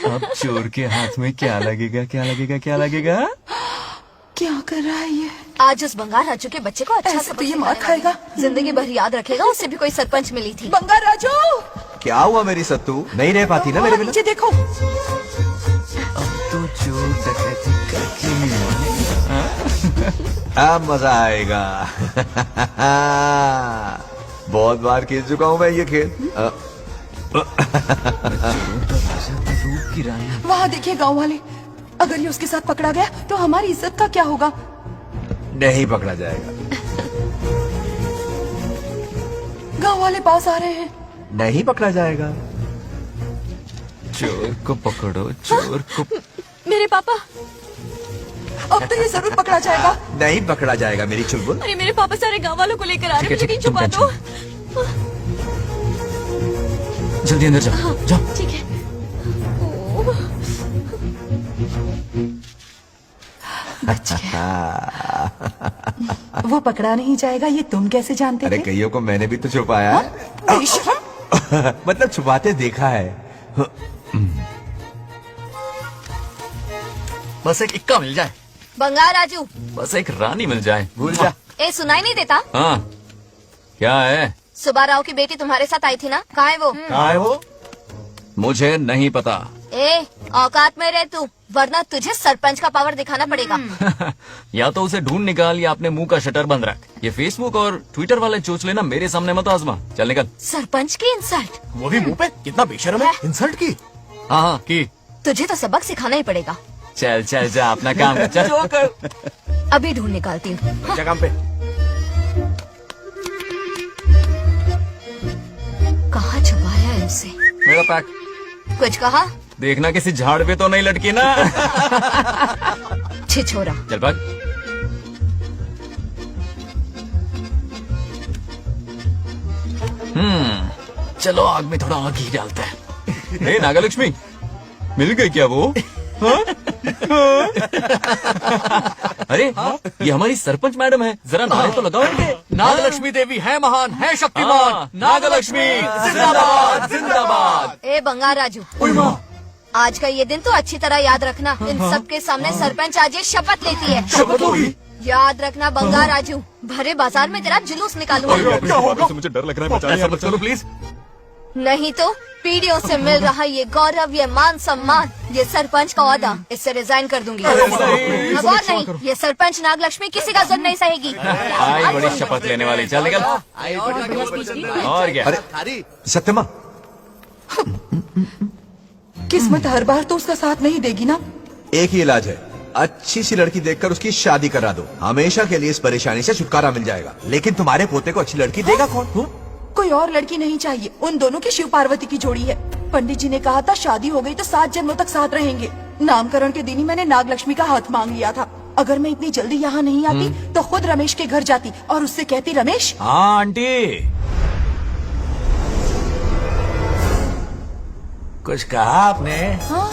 अब चोर के हाथ में क्या लगेगा, क्या लगेगा, क्या लगेगा? क्या कर रहा है ये? आज उस बंगाल राजू के बच्चे को अच्छा ऐसे तो ये मार खाएगा। जिंदगी भर याद रखेगा। उससे भी कोई सरपंच मिली थी। बंगाल राजू, क्या हुआ मेरी सत्तू? नहीं रह पाती ना मेरे बिना? नीचे देखो। अब तो चोर डकैती करके ही मानेगा। अब मजा आएगा। बहुत बार खेल चुका हूँ मैं ये खेल। रूप की रानी। वहाँ देखिए गांव वाले, अगर ये उसके साथ पकड़ा गया तो हमारी इज्जत का क्या होगा? नहीं पकड़ा जाएगा। गांव वाले पास आ रहे हैं। नहीं पकड़ा जाएगा। चोर को पकड़ो, चोर को। मेरे पापा। अब तो ये जरूर पकड़ा जाएगा। नहीं पकड़ा जाएगा मेरी चुलबुल। अरे मेरे पापा सारे गाँव वालों को लेकर आ रहे हैं। मुझे कहीं छुपा दो। जल्दी अंदर जाओ, जाओ। ठीक है। वो पकड़ा नहीं जाएगा, ये तुम कैसे जानते अरे थे? कईयों को मैंने भी तो छुपाया है। मतलब छुपाते देखा है। बस एक इक्का मिल जाए, बंगाल राजू। बस एक रानी मिल जाए। भूल जा। ए सुनाई नहीं देता? हाँ, क्या है? सुबह राव की बेटी तुम्हारे साथ आई थी ना? कहाँ है वो? कहाँ है वो? मुझे नहीं पता। ए औकात में रह तू, वरना तुझे सरपंच का पावर दिखाना पड़ेगा। या तो उसे ढूंढ निकाल या अपने मुंह का शटर बंद रख। ये फेसबुक और ट्विटर वाले चोचले ना मेरे सामने मत आजमा। चल निकल। सरपंच की इंसल्ट। वो भी मुंह पे? कितना बेशर्म है। इंसल्ट की? हाँ हाँ की। तुझे तो सबक सिखाना ही पड़ेगा। चल चल जा, अपना काम कर, चल। अभी ढूंढ निकालती हूँ। क्या काम पे? कहाँ छुपाया है उसे? मेरा पैक। कुछ कहा? देखना किसी झाड़ पे तो नहीं लटकी ना। छिछोरा। चल भाग। चलो आग में थोड़ा आग ही डालते हैं। हे नागलक्ष्मी, मिल गई क्या वो? हाँ? अरे ये हमारी सरपंच मैडम है, जरा नारे तो लगाओ इनके। नागलक्ष्मी देवी है महान, है शक्तिमान। नागलक्ष्मी जिंदाबाद, जिंदाबाद। ए बंगाल राजू, आज का ये दिन तो अच्छी तरह याद रखना। इन सबके सामने सरपंच आज ये शपथ लेती है। शपथ होगी? याद रखना बंगाल राजू, भरे बाजार में तेरा जुलूस निकालूंगा। मुझे डर लग रहा है, बचाइए, चलो प्लीज। नहीं तो पीढ़ियों से मिल रहा ये गौरव, ये मान सम्मान, ये सरपंच का ओहदा, इससे रिजाइन कर दूंगी। अब और नहीं, ये सरपंच नागलक्ष्मी किसी का जुल्म नहीं सहेगी। आई बड़ी शपथ लेने वाली, चल निकल। और क्या? अरे सत्यमा, किस्मत हर बार तो उसका साथ नहीं देगी ना। एक ही इलाज है, अच्छी सी लड़की देखकर उसकी शादी करा दो। हमेशा के लिए इस परेशानी से छुटकारा मिल जाएगा। लेकिन तुम्हारे पोते को अच्छी लड़की देगा कौन? कोई और लड़की नहीं चाहिए, उन दोनों की शिव पार्वती की जोड़ी है। पंडित जी ने कहा था शादी हो गई तो 7 जन्मों तक साथ रहेंगे। नामकरण के दिन ही मैंने नागलक्ष्मी का हाथ मांग लिया था। अगर मैं इतनी जल्दी यहाँ नहीं आती तो खुद रमेश के घर जाती और उससे कहती, रमेश। हाँ आंटी, कुछ कहा आपने? हाँ,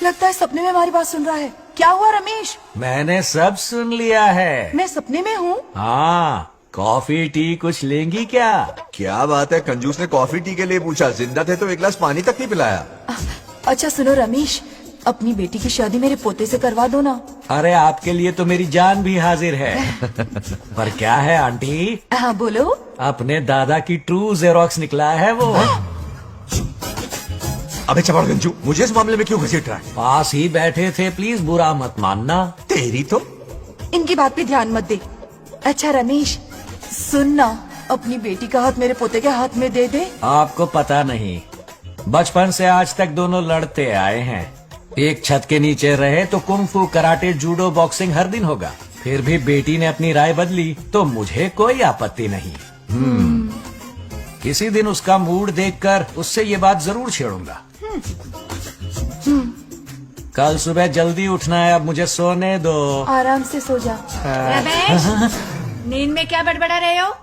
लगता है सपने में हमारी बात सुन रहा है। क्या हुआ रमेश? मैंने सब सुन लिया है। मैं सपने में हूँ? हाँ, कॉफी टी कुछ लेंगी क्या? क्या बात है, कंजूस ने कॉफी टी के लिए पूछा। जिंदा थे तो एक गिलास पानी तक नहीं पिलाया। अच्छा सुनो रमेश, अपनी बेटी की शादी मेरे पोते से करवा दो ना। अरे आपके लिए तो मेरी जान भी हाजिर है। पर क्या है आंटी? हाँ बोलो। अपने दादा की ट्रू जेरोक्स निकला है वो। अबे चपड़ गंजू, मुझे इस मामले में क्यों घसीट रहा है? पास ही बैठे थे, प्लीज बुरा मत मानना। तेरी तो। इनकी बात पे ध्यान मत दे। अच्छा रमेश सुन ना, अपनी बेटी का हाथ मेरे पोते के हाथ में दे दे। आपको पता नहीं, बचपन से आज तक दोनों लड़ते आए हैं। एक छत के नीचे रहे तो कुंफू, कराटे, जूडो, बॉक्सिंग हर दिन होगा। फिर भी बेटी ने अपनी राय बदली तो मुझे कोई आपत्ति नहीं। किसी दिन उसका मूड देखकर उससे ये बात जरूर छेड़ूंगा। कल सुबह जल्दी उठना है, अब मुझे सोने दो। आराम से सो जा। रमेश, नींद में क्या बड़बड़ा रहे हो?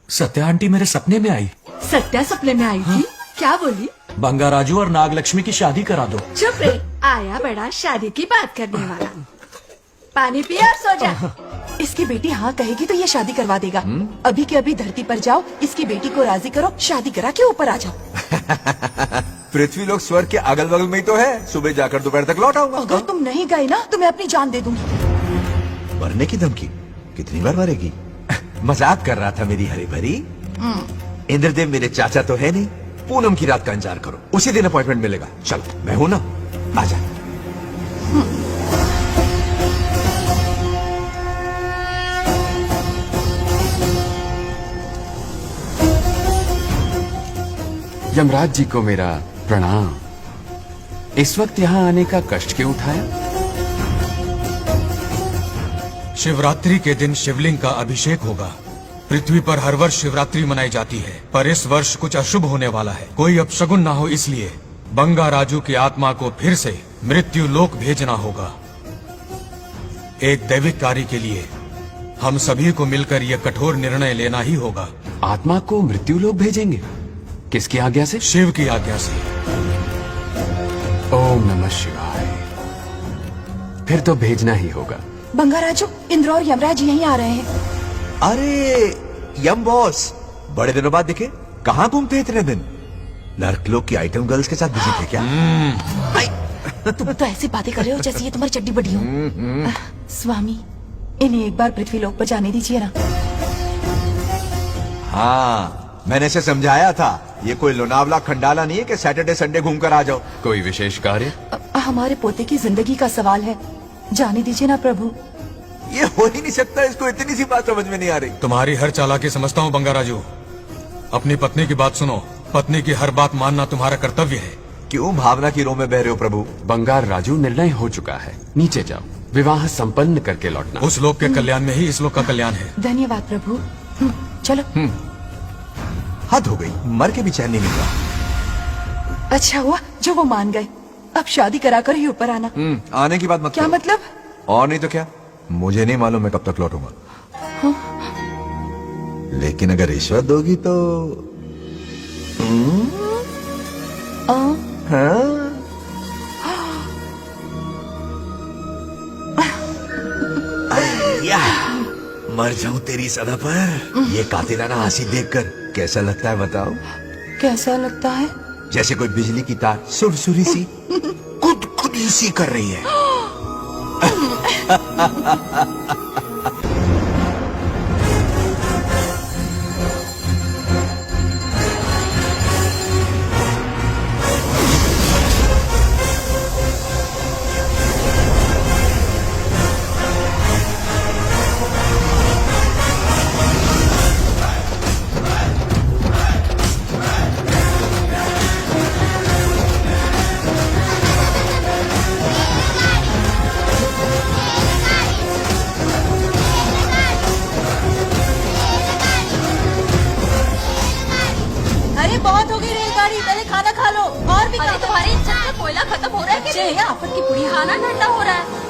सत्या आंटी मेरे सपने में आई। सत्या सपने में आई थी? क्या बोली? बंगा राजू और नागलक्ष्मी की शादी करा दो। चुप रे, आया बड़ा शादी की बात करने वाला। पानी पिया और सो जा। इसकी बेटी हाँ कहेगी तो ये शादी करवा देगा। अभी के अभी धरती पर जाओ, इसकी बेटी को राजी करो, शादी करा के ऊपर आ जाओ। पृथ्वी लोग स्वर्ग के अगल बगल में ही तो है। सुबह जाकर दोपहर तक लौट आऊंगा। अगर तुम नहीं गए ना तो मैं अपनी जान दे दूंगी। मरने की धमकी? कितनी बार मरेगी? मजाक कर रहा था मेरी हरी भरी। इंद्रदेव मेरे चाचा तो है नहीं। पूनम की रात का इंतजार करो, उसी दिन अपॉइंटमेंट मिलेगा। चलो मैं हूं ना, आजा। यमराज जी को मेरा प्रणाम। इस वक्त यहाँ आने का कष्ट क्यों उठाया? शिवरात्रि के दिन शिवलिंग का अभिषेक होगा। पृथ्वी पर हर वर्ष शिवरात्रि मनाई जाती है, पर इस वर्ष कुछ अशुभ होने वाला है। कोई अपशगुन ना हो, इसलिए बंगा राजू की आत्मा को फिर से मृत्यु लोक भेजना होगा। एक दैविक कार्य के लिए हम सभी को मिलकर यह कठोर निर्णय लेना ही होगा। आत्मा को मृत्यु लोक भेजेंगे? किसकी आज्ञा से? शिव की आज्ञा से। ओम नमः शिवाय। फिर तो भेजना ही होगा। बंगाराजू, इंद्र और यमराज यहीं आ रहे हैं। अरे यम बॉस, बड़े दिनों बाद दिखे। कहाँ घूमते इतने दिन? नर्क लोग की आइटम गर्ल्स के साथ बिजी थे क्या? तुम तो ऐसी बातें कर रहे हो जैसे ये तुम्हारी चड्डी बड़ी हो। स्वामी, इन्हें एक बार पृथ्वी लोक पर जाने दीजिए ना। हाँ, मैंने इसे समझाया था। ये कोई लोनावला खंडाला नहीं है कि सैटरडे संडे घूमकर आ जाओ। कोई विशेष कार्य? हमारे पोते की जिंदगी का सवाल है, जाने दीजिए ना प्रभु। ये हो ही नहीं सकता। इसको इतनी सी बात समझ में नहीं आ रही। तुम्हारी हर चालाकी समझता हूँ बंगाराजू। अपनी पत्नी की बात सुनो। पत्नी की हर बात मानना तुम्हारा कर्तव्य है। क्यों भावना की रो में बह रहे हो प्रभु? बंगार राजू, निर्णय हो चुका है। नीचे जाओ, विवाह संपन्न करके लौटना। उस लोक के कल्याण में ही इस लोक का कल्याण है। धन्यवाद प्रभु। चलो। हद हो गई, मर के भी चैन नहीं मिल रहा। अच्छा हुआ जो वो मान गए। अब शादी कराकर ही ऊपर आना। आने की बात मत क्या करो। मतलब? और नहीं तो क्या, मुझे नहीं मालूम मैं कब तक लौटूंगा। लेकिन अगर रिश्वत दोगी तो मर जाऊं तेरी सदा पर। ये कातिलाना हंसी देखकर कैसा लगता है बताओ? कैसा लगता है? जैसे कोई बिजली की तार सुरसुरी सी खुद सी कर रही है। अरे बहुत हो गई रेलगाड़ी, पहले खाना खा लो। और भी अरे तुम्हारी इज्जत में कोयला खत्म हो रहा है क्या? आफत की पूरी खाना ठंडा हो रहा है।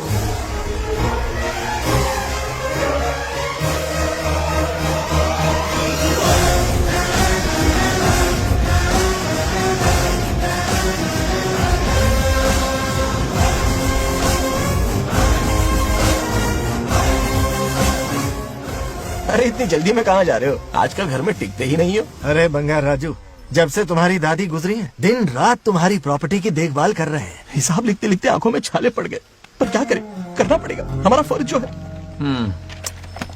अरे इतनी जल्दी में कहाँ जा रहे हो? आजकल घर में टिकते ही नहीं हो। अरे बंगार राजू, जब से तुम्हारी दादी गुजरी है, दिन रात तुम्हारी प्रॉपर्टी की देखभाल कर रहे हैं। हिसाब लिखते लिखते आंखों में छाले पड़ गए, पर क्या करें, करना पड़ेगा, हमारा फर्ज जो है।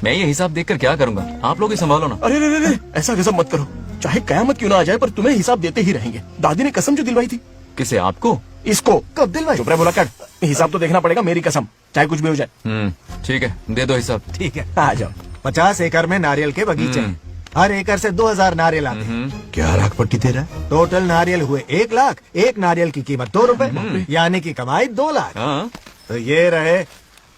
मैं ये हिसाब देखकर क्या करूंगा? आप लोग ही संभालो ना। अरे रे, ऐसा कसम मत करो। चाहे कयामत क्यों ना आ जाए, पर तुम्हें हिसाब देते ही रहेंगे। दादी ने कसम जो दिलवाई थी। किसे? आपको? इसको कब दिलवाई? चुप रहे, बोला कर। हिसाब तो देखना पड़ेगा, मेरी कसम, चाहे कुछ भी हो जाए। ठीक है, दे दो हिसाब। ठीक है, आ जाओ। 50 एकड़ में नारियल के बगीचे हैं। हर एकड़ से 2000 नारियल आते हैं। क्या राख पट्टी दे रहा है? टोटल नारियल हुए 1 लाख। एक नारियल की कीमत 2 रुपए, यानी कि कमाई 2 लाख। हाँ। तो ये रहे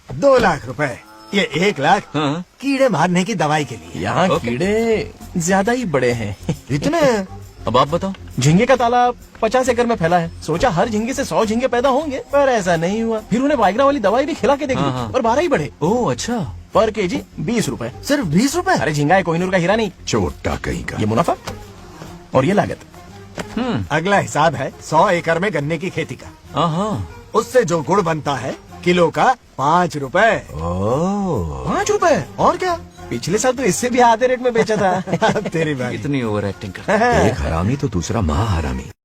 2 लाख रुपए। ये 1 लाख हाँ। कीड़े मारने की दवाई के लिए। यहाँ कीड़े ज्यादा ही बड़े हैं। इतने? अब आप बताओ। झींगे का तालाब 50 एकड़ में फैला है। सोचा हर झींगे से 100 झींगे पैदा होंगे, पर ऐसा नहीं हुआ। फिर उन्हें वाइग्रा वाली दवाई भी खिला के देख ली, और 12 ही बढ़े। ओह अच्छा। पर केजी 20 रुपए। सिर्फ 20 रुपए? अरे झींगा है, कोहिनूर का हीरा नहीं। छोटा कहीं का। ये मुनाफा और ये लागत। अगला हिसाब है 100 एकड़ में गन्ने की खेती का। हाँ। उससे जो गुड़ बनता है, किलो का 5 रुपए। ओह 5 रुपए और क्या, पिछले साल तो इससे भी आधे रेट में बेचा था। अब तेरी बारी। इतनी ओवर एक्टिंग कर एक हरामी तो दूसरा महा हरामी।